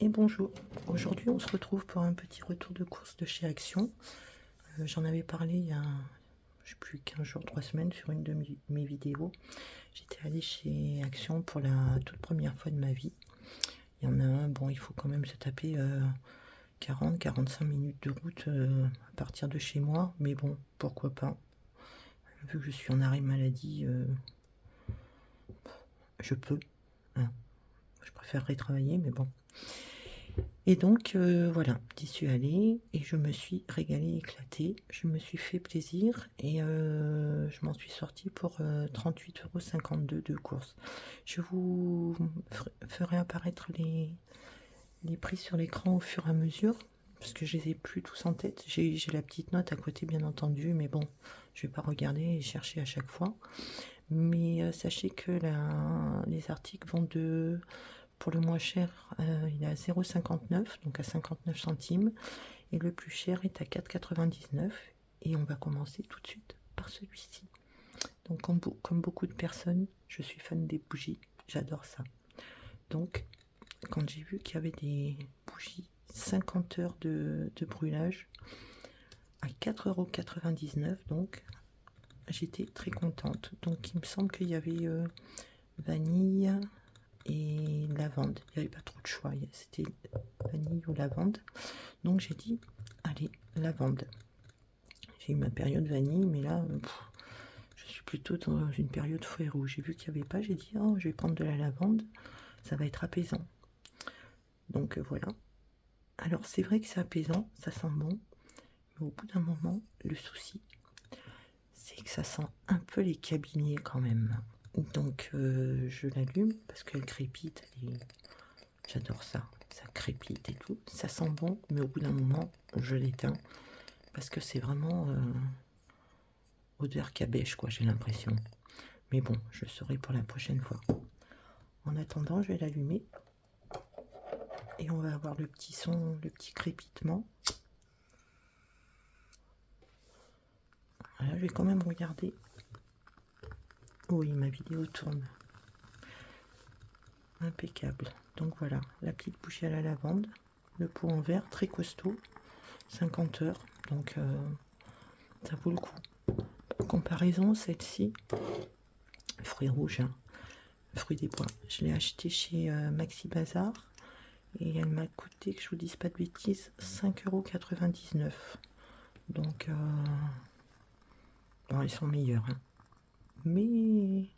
Et bonjour, aujourd'hui on se retrouve pour un petit retour de course de chez Action. J'en avais parlé il y a, je sais plus, 15 jours, 3 semaines sur une de mes vidéos. J'étais allée chez Action pour la toute première fois de ma vie. Il y en a un, bon, il faut quand même se taper 40-45 minutes de route à partir de chez moi, mais bon, pourquoi pas. Vu que je suis en arrêt maladie, je peux. Hein. Je préférerais travailler, mais bon. Et donc, voilà, j'y suis allée et je me suis régalée, éclatée. Je me suis fait plaisir et je m'en suis sortie pour 38,52 € de course. Je vous ferai apparaître les prix sur l'écran au fur et à mesure, parce que je les ai plus tous en tête. J'ai la petite note à côté, bien entendu, mais bon, je vais pas regarder et chercher à chaque fois. Mais sachez que les articles vont de... Pour le moins cher, il est à 0,59, donc à 59 centimes. Et le plus cher est à 4,99. Et on va commencer tout de suite par celui-ci. Donc comme beaucoup de personnes, je suis fan des bougies. J'adore ça. Donc, quand j'ai vu qu'il y avait des bougies 50 heures de brûlage à 4,99 €, donc j'étais très contente. Donc il me semble qu'il y avait vanille et lavande. Il n'y avait pas trop de choix, c'était vanille ou lavande. Donc j'ai dit, allez, lavande. J'ai eu ma période vanille, mais là, je suis plutôt dans une période fouet rouge. J'ai vu qu'il n'y avait pas, j'ai dit, oh, je vais prendre de la lavande, ça va être apaisant. Donc voilà. Alors c'est vrai que c'est apaisant, ça sent bon, mais au bout d'un moment, le souci, c'est que ça sent un peu les cabinets quand même. Donc je l'allume parce qu'elle crépite. J'adore ça. Ça crépite et tout. Ça sent bon, mais au bout d'un moment, je l'éteins parce que c'est vraiment odeur cabèche, quoi, j'ai l'impression. Mais bon, je le saurai pour la prochaine fois. En attendant, je vais l'allumer et on va avoir le petit son, le petit crépitement. Voilà, je vais quand même regarder. Oui, ma vidéo tourne. Impeccable. Donc voilà, la petite bougie à la lavande, le pot en verre, très costaud, 50 heures, donc ça vaut le coup. En comparaison, celle-ci, fruits rouges, hein, fruits des bois, je l'ai acheté chez Maxi Bazar et elle m'a coûté, que je vous dise pas de bêtises, 5,99 €. Donc, bon, ils sont meilleurs, hein. Mais il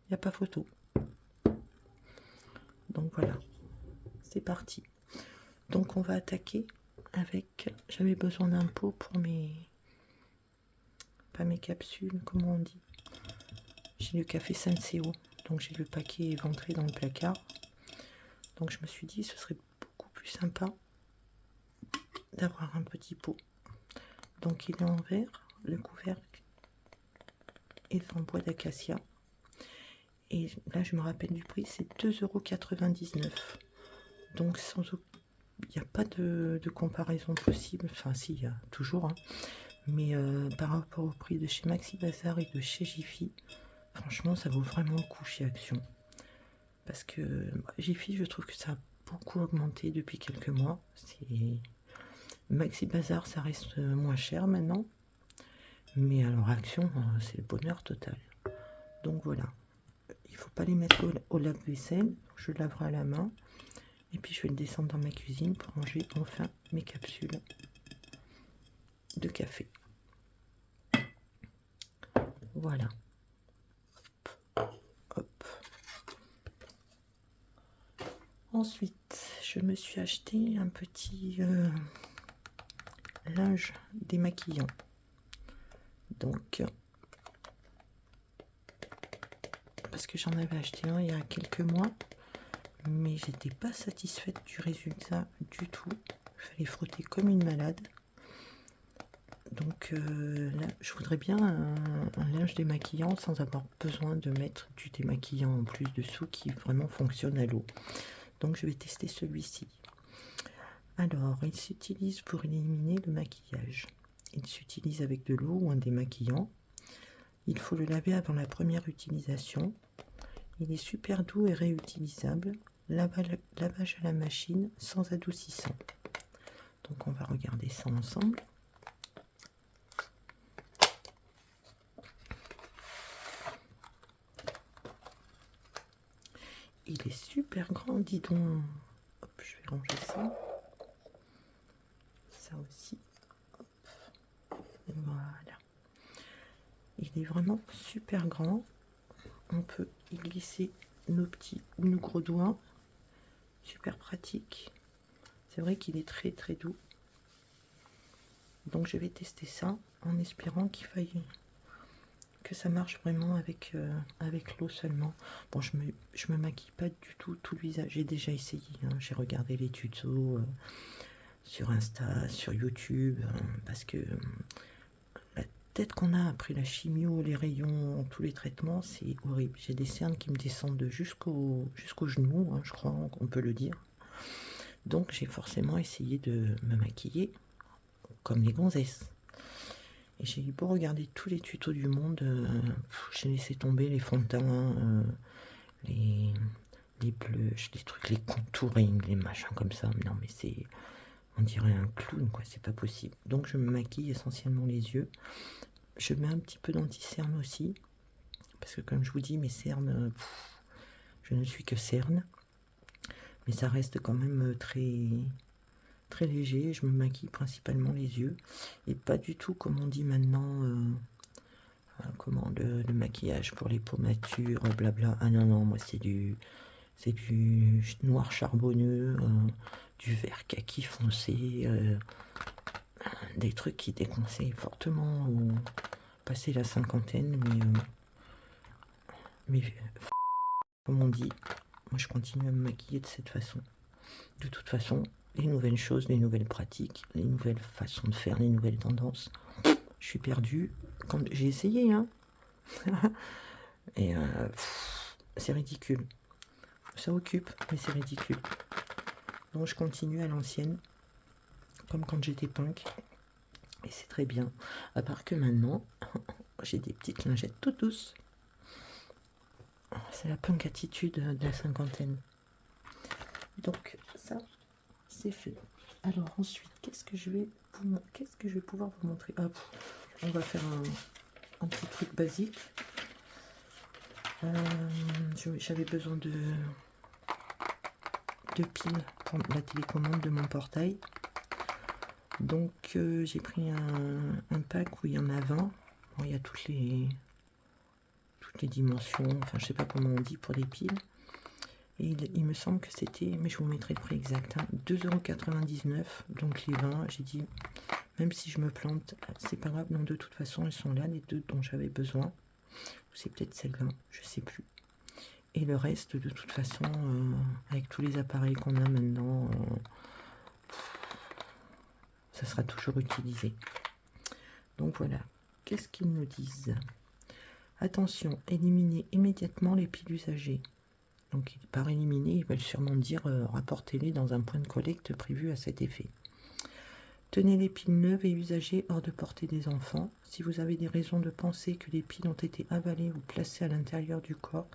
n'y a pas photo. Donc voilà, c'est parti. Donc on va attaquer avec, j'avais besoin d'un pot pour pas mes capsules, comment on dit. J'ai le café Senseo, donc j'ai le paquet éventré dans le placard. Donc je me suis dit, ce serait beaucoup plus sympa d'avoir un petit pot. Donc il est en verre, le couvercle est en bois d'acacia. Et là je me rappelle du prix, c'est 2,99 €. Donc il n'y a pas de comparaison possible. Enfin si, il y a toujours, hein. Mais par rapport au prix de chez Maxi Bazar et de chez Jiffy, franchement ça vaut vraiment le coup chez Action. Parce que Jiffy, je trouve que ça a beaucoup augmenté depuis quelques mois. Maxi Bazar, ça reste moins cher maintenant. Mais alors Action, c'est le bonheur total. Donc voilà. Il ne faut pas les mettre au lave-vaisselle. Je laverai à la main. Et puis je vais le descendre dans ma cuisine pour ranger enfin mes capsules de café. Voilà. Hop. Ensuite, je me suis acheté un petit linge démaquillant. Donc, parce que j'en avais acheté un il y a quelques mois, mais j'étais pas satisfaite du résultat du tout. Il fallait frotter comme une malade. Donc là, je voudrais bien un linge démaquillant sans avoir besoin de mettre du démaquillant en plus dessous qui vraiment fonctionne à l'eau. Donc je vais tester celui-ci. Alors, il s'utilise pour éliminer le maquillage. Il s'utilise avec de l'eau ou un démaquillant. Il faut le laver avant la première utilisation. Il est super doux et réutilisable. lavage à la machine sans adoucissant. Donc on va regarder ça ensemble. Il est super grand, dis donc. Hop, je vais ranger ça. Ça aussi. Hop. Voilà. Il est vraiment super grand. On peut y glisser nos petits ou nos gros doigts. Super pratique. C'est vrai qu'il est très très doux. Donc je vais tester ça en espérant qu'il faille que ça marche vraiment avec, avec l'eau seulement. Bon, je me maquille pas du tout le visage. J'ai déjà essayé, hein. J'ai regardé les tutos sur Insta, sur YouTube, parce que la tête qu'on a après la chimio, les rayons, tous les traitements, c'est horrible. J'ai des cernes qui me descendent jusqu'au genou, hein, je crois qu'on peut le dire. Donc j'ai forcément essayé de me maquiller comme les gonzesses. Et j'ai beau regarder tous les tutos du monde, j'ai laissé tomber les fonds de teint, les blushs, les trucs, les contouring, les machins comme ça. Non mais c'est, on dirait un clown quoi, c'est pas possible. Donc je me maquille essentiellement les yeux. Je mets un petit peu d'anti-cerne aussi, parce que comme je vous dis, mes cernes, je ne suis que cerne. Mais ça reste quand même très léger. Je me maquille principalement les yeux et pas du tout comme on dit maintenant comment le maquillage pour les peaux matures, blabla. Ah non non, moi c'est du noir charbonneux, du vert kaki foncé, des trucs qui déconseillent fortement au passer la cinquantaine, mais comme on dit, moi je continue à me maquiller de cette façon. De toute façon, les nouvelles choses, les nouvelles pratiques, les nouvelles façons de faire, les nouvelles tendances. Je suis perdue. Quand j'ai essayé, hein. Et c'est ridicule. Ça occupe, mais c'est ridicule. Donc je continue à l'ancienne, comme quand j'étais punk. Et c'est très bien. À part que maintenant, j'ai des petites lingettes toutes douces. C'est la punk attitude de la cinquantaine. Donc ça, c'est fait. Alors ensuite, qu'est-ce que je vais pouvoir vous montrer? Hop, on va faire un petit truc basique. J'avais besoin de piles pour la télécommande de mon portail. Donc j'ai pris un pack où il y en a 20. Bon, il y a toutes les dimensions, enfin je sais pas comment on dit pour les piles. Et il me semble que c'était, mais je vous mettrai le prix exact, hein, 2,99 €. Donc les 20, j'ai dit, même si je me plante, c'est pas grave, non, de toute façon, elles sont là, les deux dont j'avais besoin. C'est peut-être celle-là, je sais plus. Et le reste, de toute façon, avec tous les appareils qu'on a maintenant, ça sera toujours utilisé. Donc voilà, qu'est-ce qu'ils nous disent? Attention, éliminez immédiatement les piles usagées. Donc par éliminer, ils veulent sûrement dire rapportez-les dans un point de collecte prévu à cet effet. Tenez les piles neuves et usagées hors de portée des enfants. Si vous avez des raisons de penser que les piles ont été avalées ou placées à l'intérieur du corps,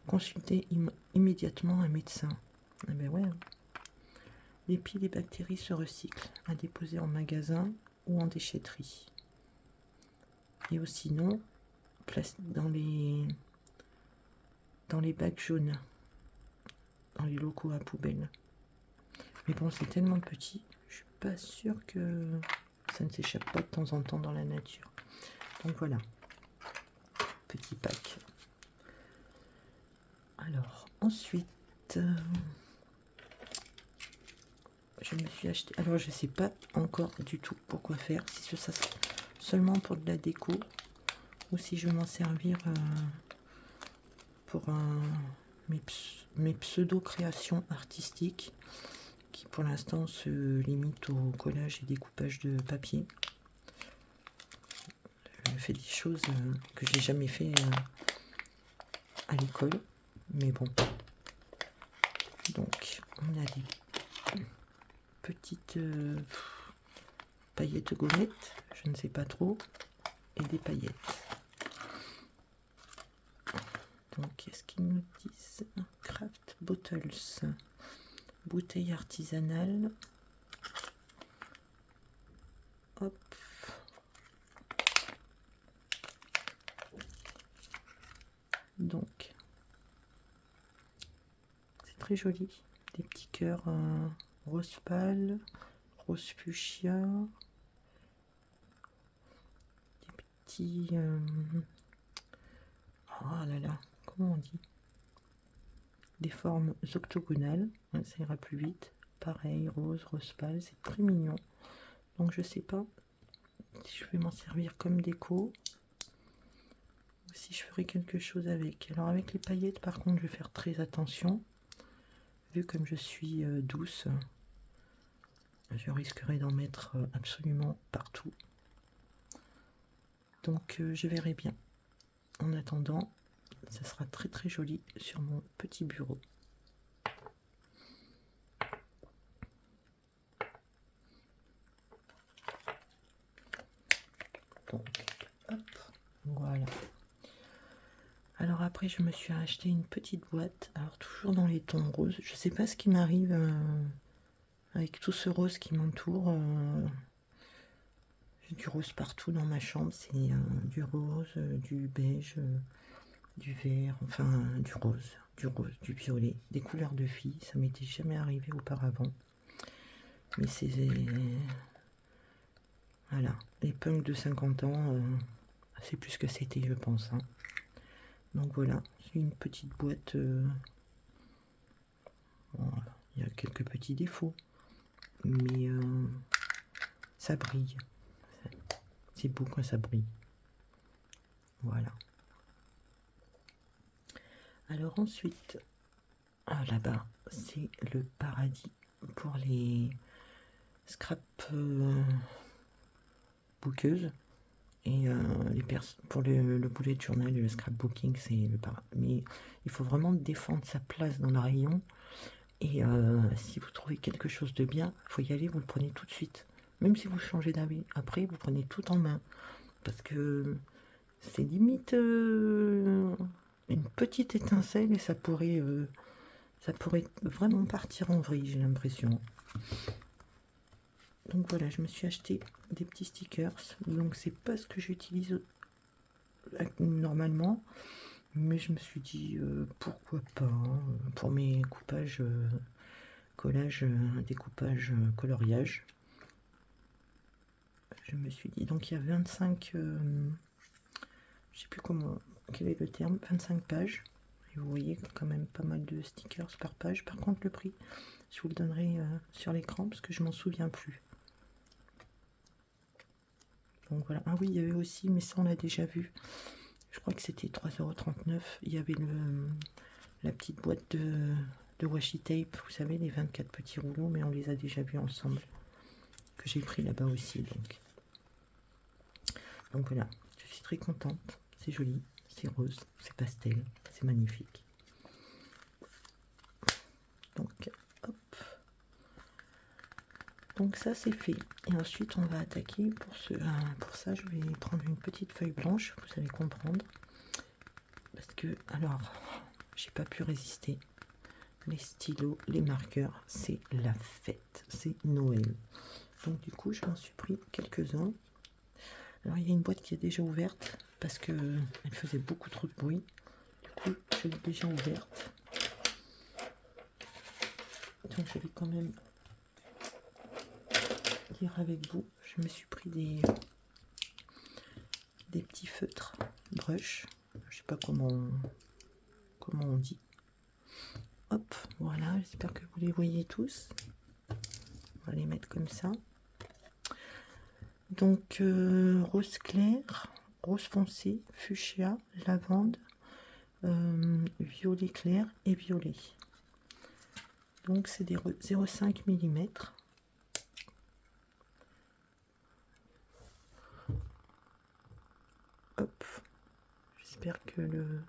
consultez immédiatement un médecin. Eh ben ouais. Les piles et bactéries se recyclent, à déposer en magasin ou en déchetterie. Et ou sinon, place dans les bacs jaunes, dans les locaux à poubelle. Mais bon, c'est tellement petit, je suis pas sûre que ça ne s'échappe pas de temps en temps dans la nature. Donc voilà, petit pack. Alors ensuite, je me suis acheté, alors je sais pas encore du tout pourquoi faire, si ce sera seulement pour de la déco ou si je vais m'en servir pour mes pseudo créations artistiques qui pour l'instant se limitent au collage et découpage de papier. Je fais des choses que j'ai jamais fait à l'école, mais bon. Donc on a des petites paillettes gommettes, je ne sais pas trop, et des paillettes. Donc qu'est-ce qu'ils nous disent? Craft Bottle. Bottles, bouteille artisanale. Hop. Donc, c'est très joli. Des petits cœurs rose pâle, rose fuchsia. Des petits... oh là là, comment on dit? Des formes octogonales, ça ira plus vite. Pareil, rose, rose pâle, c'est très mignon. Donc je sais pas si je vais m'en servir comme déco ou si je ferai quelque chose avec. Alors avec les paillettes, par contre, je vais faire très attention. Vu comme je suis douce, je risquerai d'en mettre absolument partout. Donc je verrai bien. En attendant, ça sera très très joli sur mon petit bureau. Donc, hop, voilà. Alors après, je me suis acheté une petite boîte, alors toujours dans les tons roses. Je sais pas ce qui m'arrive avec tout ce rose qui m'entoure. J'ai du rose partout dans ma chambre. C'est du rose, du beige, du vert, enfin du rose, du violet, des couleurs de filles. Ça m'était jamais arrivé auparavant. Mais c'est... Voilà, les punks de 50 ans, c'est plus que c'était, je pense. Hein. Donc voilà, c'est une petite boîte. Voilà. Il y a quelques petits défauts, mais ça brille. C'est beau quand ça brille. Voilà. Alors ensuite, là-bas, c'est le paradis pour les scrap bookeuses. Et pour le bullet journal et le scrapbooking, c'est le paradis. Mais il faut vraiment défendre sa place dans le rayon. Et si vous trouvez quelque chose de bien, il faut y aller, vous le prenez tout de suite. Même si vous changez d'avis, après vous prenez tout en main. Parce que c'est limite une petite étincelle et ça pourrait vraiment partir en vrille, j'ai l'impression. Donc voilà, je me suis acheté des petits stickers. Donc c'est pas ce que j'utilise normalement. Mais je me suis dit pourquoi pas pour mes coupages, collages, découpage, coloriage. Je me suis dit, donc il y a 25, je sais plus quel est le terme, 25 pages. Et vous voyez quand même pas mal de stickers par page. Par contre, le prix, je vous le donnerai sur l'écran parce que je m'en souviens plus. Donc voilà. Ah oui, il y avait aussi, mais ça on l'a déjà vu. Je crois que c'était 3,39 €. Il y avait la petite boîte de washi tape, vous savez, les 24 petits rouleaux, mais on les a déjà vus ensemble. Que j'ai pris là-bas aussi. Donc voilà, je suis très contente. C'est joli, c'est rose, c'est pastel, c'est magnifique. Donc, hop. Donc ça c'est fait. Et ensuite on va attaquer. Pour ça, je vais prendre une petite feuille blanche, vous allez comprendre. Parce que, alors, j'ai pas pu résister. Les stylos, les marqueurs, c'est la fête, c'est Noël. Donc du coup, je m'en suis pris quelques-uns. Alors il y a une boîte qui est déjà ouverte parce que elle faisait beaucoup trop de bruit. Du coup, je l'ai déjà ouverte. Donc je vais quand même dire avec vous. Je me suis pris des petits feutres brush. Je sais pas comment on dit. Hop, voilà. J'espère que vous les voyez tous. On va les mettre comme ça. Donc rose clair, rose foncé, fuchsia, lavande, violet clair et violet. Donc c'est des 0,5 mm. Hop, j'espère que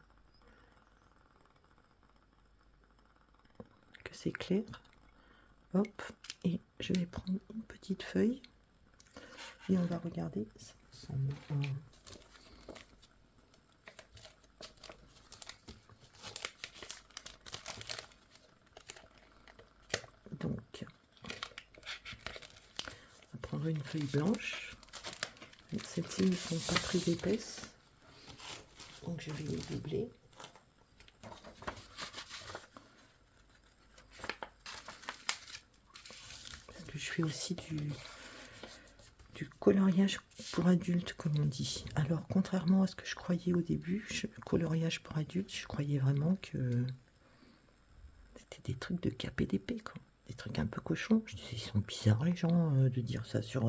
c'est clair. Hop, et je vais prendre une petite feuille et on va regarder ça ensemble. sur une feuille blanche. Celles-ci ne sont pas très épaisses, donc je vais les doubler. Parce que je fais aussi du coloriage pour adultes, comme on dit. Alors, contrairement à ce que je croyais au début, coloriage pour adultes, je croyais vraiment que c'était des trucs de KPDP, quoi. Des trucs un peu cochons. Je disais, ils sont bizarres les gens de dire ça sur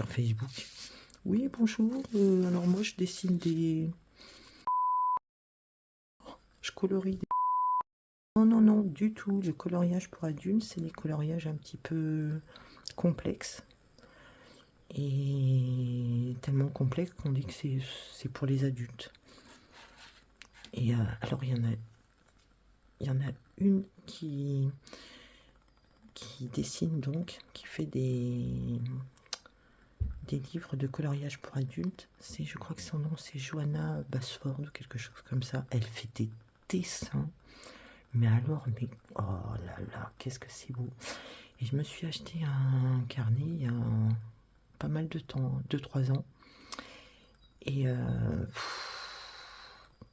Facebook. Oui, bonjour. Alors moi, je dessine des... Je colorie des... Non, non, non, du tout. Le coloriage pour adultes, c'est des coloriages un petit peu complexes. Et tellement complexe qu'on dit que c'est pour les adultes. Et alors, il y en a une qui dessine donc, qui fait des livres de coloriage pour adultes. Je crois que son nom c'est Johanna Basford ou quelque chose comme ça. Elle fait des dessins, mais alors, mais oh là là, qu'est-ce que c'est beau. Et je me suis acheté un carnet il y a pas mal de temps, 2-3 ans. Et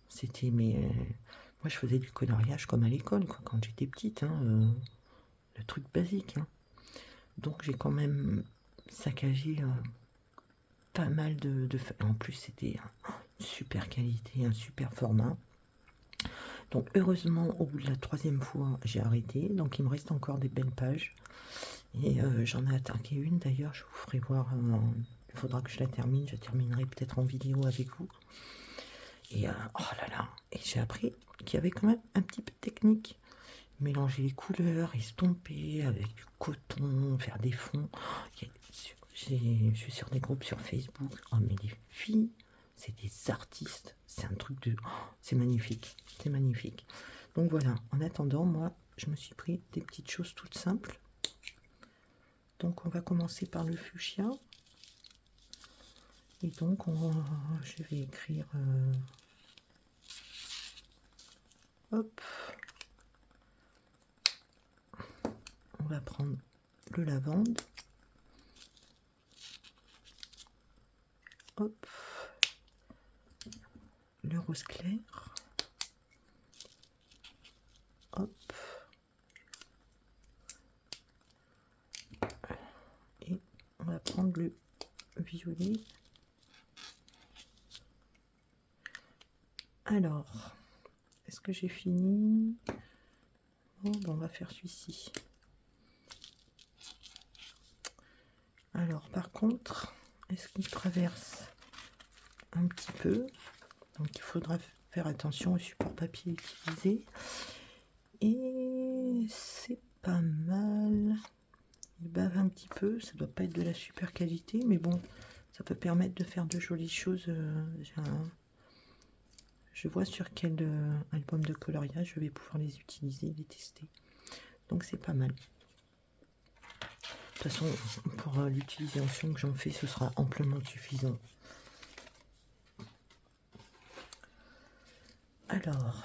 c'était, mais moi je faisais du coloriage comme à l'école, quoi, quand j'étais petite, hein, le truc basique, hein. Donc j'ai quand même saccagé pas mal de en plus c'était une super qualité, un super format. Donc heureusement au bout de la 3e fois j'ai arrêté, donc il me reste encore des belles pages et j'en ai attaqué une d'ailleurs, je vous ferai voir, il faudra que je la termine, je terminerai peut-être en vidéo avec vous. Et oh là là, et j'ai appris qu'il y avait quand même un petit peu de technique, mélanger les couleurs, estomper avec du coton, faire des fonds. Je suis sur des groupes sur Facebook. Oh, mais les filles, c'est des artistes. C'est un truc de... Oh, c'est magnifique. C'est magnifique. Donc voilà, en attendant, moi, je me suis pris des petites choses toutes simples. Donc on va commencer par le fuchsia. Et donc, je vais écrire... hop. On va prendre le lavande. Hop. Le rose clair. Hop. Et on va prendre le violet. Alors, est-ce que j'ai fini? Oh, ben on va faire celui-ci. Alors, par contre, est-ce qu'il traverse un petit peu? Donc, il faudra faire attention au support papier utilisé. Et c'est pas mal. Il bave un petit peu. Ça doit pas être de la super qualité, mais bon, ça peut permettre de faire de jolies choses. Je vois sur quel album de coloriage je vais pouvoir les utiliser, les tester. Donc, c'est pas mal. De toute façon, pour l'utilisation que j'en fais, ce sera amplement suffisant. Alors,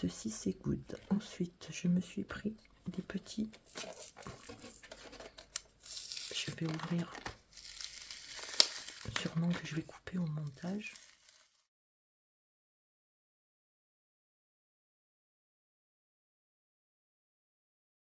ceci c'est good. Ensuite, je me suis pris des petits... Je vais ouvrir. Sûrement que je vais couper au montage.